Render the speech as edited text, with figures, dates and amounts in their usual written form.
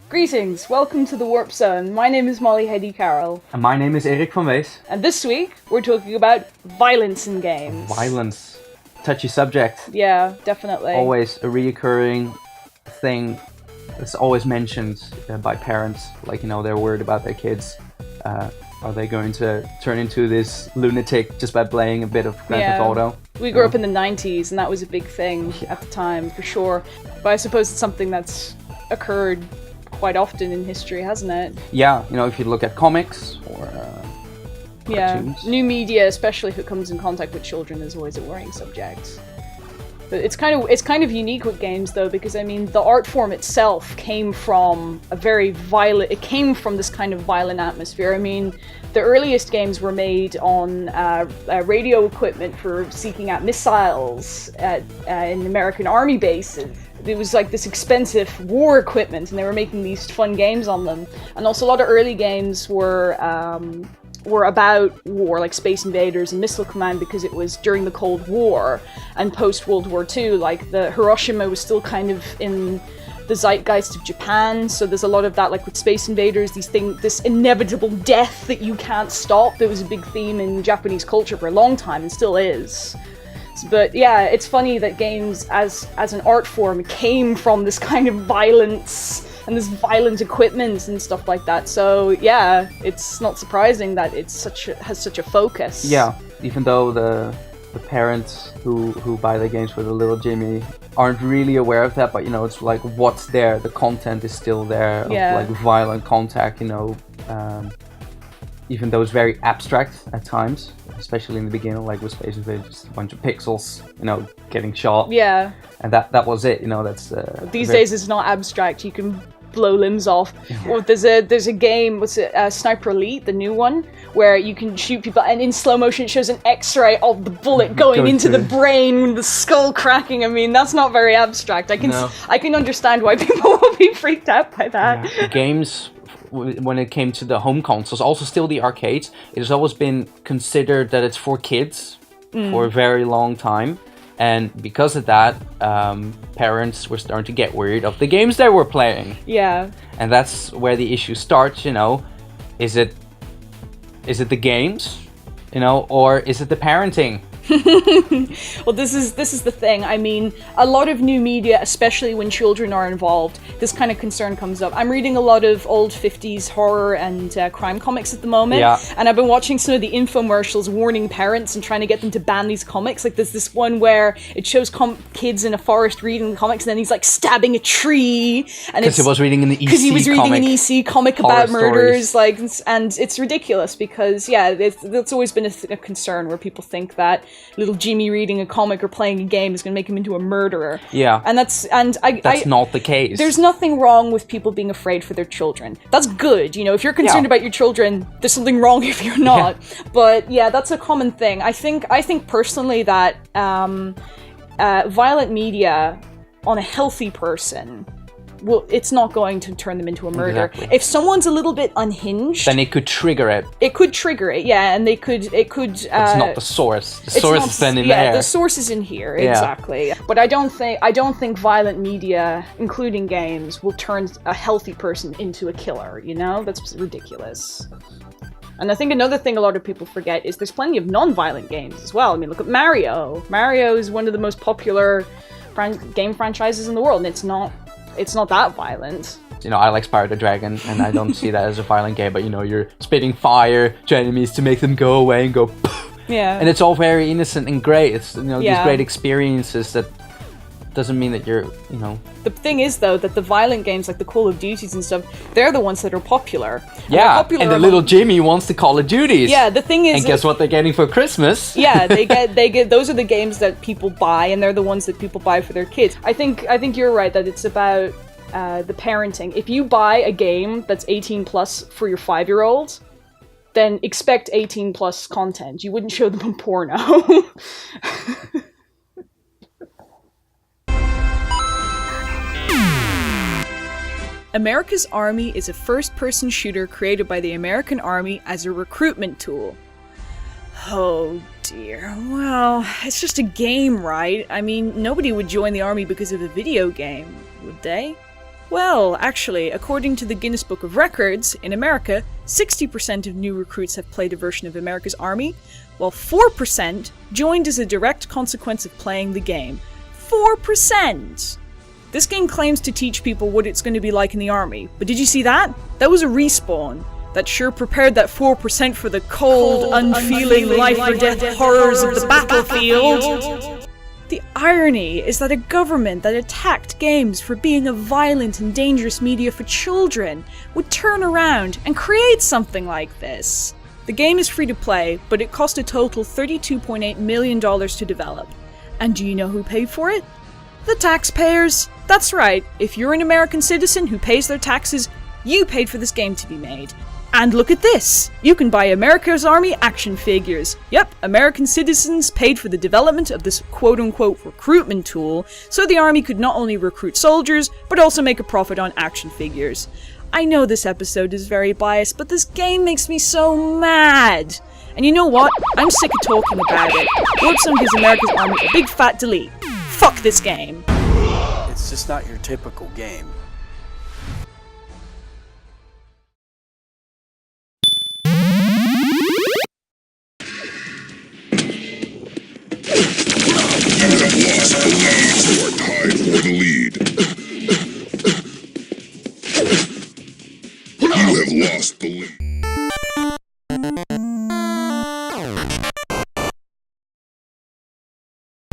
Greetings, welcome to the Warp Zone. My name is Molly Heady Carroll. And my name is Erik van Wees. And this week, we're talking about violence in games. Violence. Touchy subject. Yeah, definitely. Always a reoccurring thing that's always mentioned by parents. Like, they're worried about their kids. Are they going to turn into this lunatic just by playing a bit of Grand Theft Auto? We grew up in the 90s, and that was a big thing at the time, for sure. But I suppose it's something that's occurred quite often in history, hasn't it? Yeah, if you look at comics or cartoons. New media, especially if it comes in contact with children, is always a worrying subject. But it's kind of unique with games, though, because the art form itself came from it came from this kind of violent atmosphere. The earliest games were made on radio equipment for seeking out missiles in American Army bases. It was like this expensive war equipment, and they were making these fun games on them. And also a lot of early games were about war, like Space Invaders and Missile Command, because it was during the Cold War and post-World War II. Like, the Hiroshima was still kind of in the zeitgeist of Japan, so there's a lot of that, like with Space Invaders, this inevitable death that you can't stop. That was a big theme in Japanese culture for a long time, and still is. But yeah, it's funny that games as an art form came from this kind of violence and this violent equipment and stuff like that. So yeah, it's not surprising that has such a focus. Yeah, even though the parents who buy the games for the little Jimmy aren't really aware of that, but it's like what's there, the content is still there of like violent contact, even though it's very abstract at times, especially in the beginning, like with Space Invaders, just a bunch of pixels, getting shot. Yeah. And that was it, that's... These days it's not abstract, you can blow limbs off. Or there's a game, Sniper Elite, the new one, where you can shoot people, and in slow motion it shows an x-ray of the bullet going into the brain, the skull cracking. That's not very abstract. I can understand why people will be freaked out by that. Yeah. Games, when it came to the home consoles, also still the arcades, it has always been considered that it's for kids for a very long time. And because of that, parents were starting to get worried of the games they were playing. Yeah. And that's where the issue starts, Is it the games, or is it the parenting? Well, this is the thing. A lot of new media, especially when children are involved, this kind of concern comes up. I'm reading a lot of old 50s horror and crime comics at the moment, and I've been watching some of the infomercials warning parents and trying to get them to ban these comics. Like, there's this one where it shows kids in a forest reading the comics, and then he's like stabbing a tree, and because he was reading an EC because he was reading an EC comic about murders, stories. and it's ridiculous because that's always been a concern where people think that little Jimmy reading a comic or playing a game is going to make him into a murderer. Yeah. And that's not the case. There's nothing wrong with people being afraid for their children. That's good. If you're concerned about your children, there's something wrong if you're not. Yeah. But yeah, that's a common thing. I think personally that violent media on a healthy person, well, it's not going to turn them into a murderer. Exactly. If someone's a little bit unhinged, then it could trigger it. It could trigger it, yeah, and it could. It's not the source. The source is then in there. Yeah, the source is in here, exactly. But I don't think violent media, including games, will turn a healthy person into a killer. That's ridiculous. And I think another thing a lot of people forget is there's plenty of non-violent games as well. Look at Mario. Mario is one of the most popular game franchises in the world, and it's not that violent. I like Spyro the Dragon, and I don't see that as a violent game, but you're spitting fire to enemies to make them go away and go poof. Yeah. And it's all very innocent and great. It's, these great experiences that doesn't mean that you're, The thing is, though, that the violent games, like the Call of Duties and stuff, they're the ones that are popular. And the little Jimmy wants the Call of Duties. Yeah, the thing is... And guess what they're getting for Christmas? Yeah, they get those are the games that people buy, and they're the ones that people buy for their kids. I think you're right that it's about the parenting. If you buy a game that's 18 plus for your 5-year-old, then expect 18 plus content. You wouldn't show them a porno. America's Army is a first-person shooter created by the American Army as a recruitment tool. Oh dear. Well, it's just a game, right? Nobody would join the army because of a video game, would they? Well, actually, according to the Guinness Book of Records, in America, 60% of new recruits have played a version of America's Army, while 4% joined as a direct consequence of playing the game. 4%! This game claims to teach people what it's going to be like in the army, but did you see that? That was a respawn. That sure prepared that 4% for the cold, unfeeling life-or-death horrors of the battlefield. The irony is that a government that attacked games for being a violent and dangerous media for children would turn around and create something like this. The game is free to play, but it cost a total $32.8 million to develop. And do you know who paid for it? The taxpayers! That's right, if you're an American citizen who pays their taxes, you paid for this game to be made. And look at this! You can buy America's Army action figures. Yep, American citizens paid for the development of this quote-unquote recruitment tool, so the army could not only recruit soldiers, but also make a profit on action figures. I know this episode is very biased, but this game makes me so mad! And you know what? I'm sick of talking about it. Wordsome gives America's Army a big fat delete. Fuck this game! It's just not your typical game.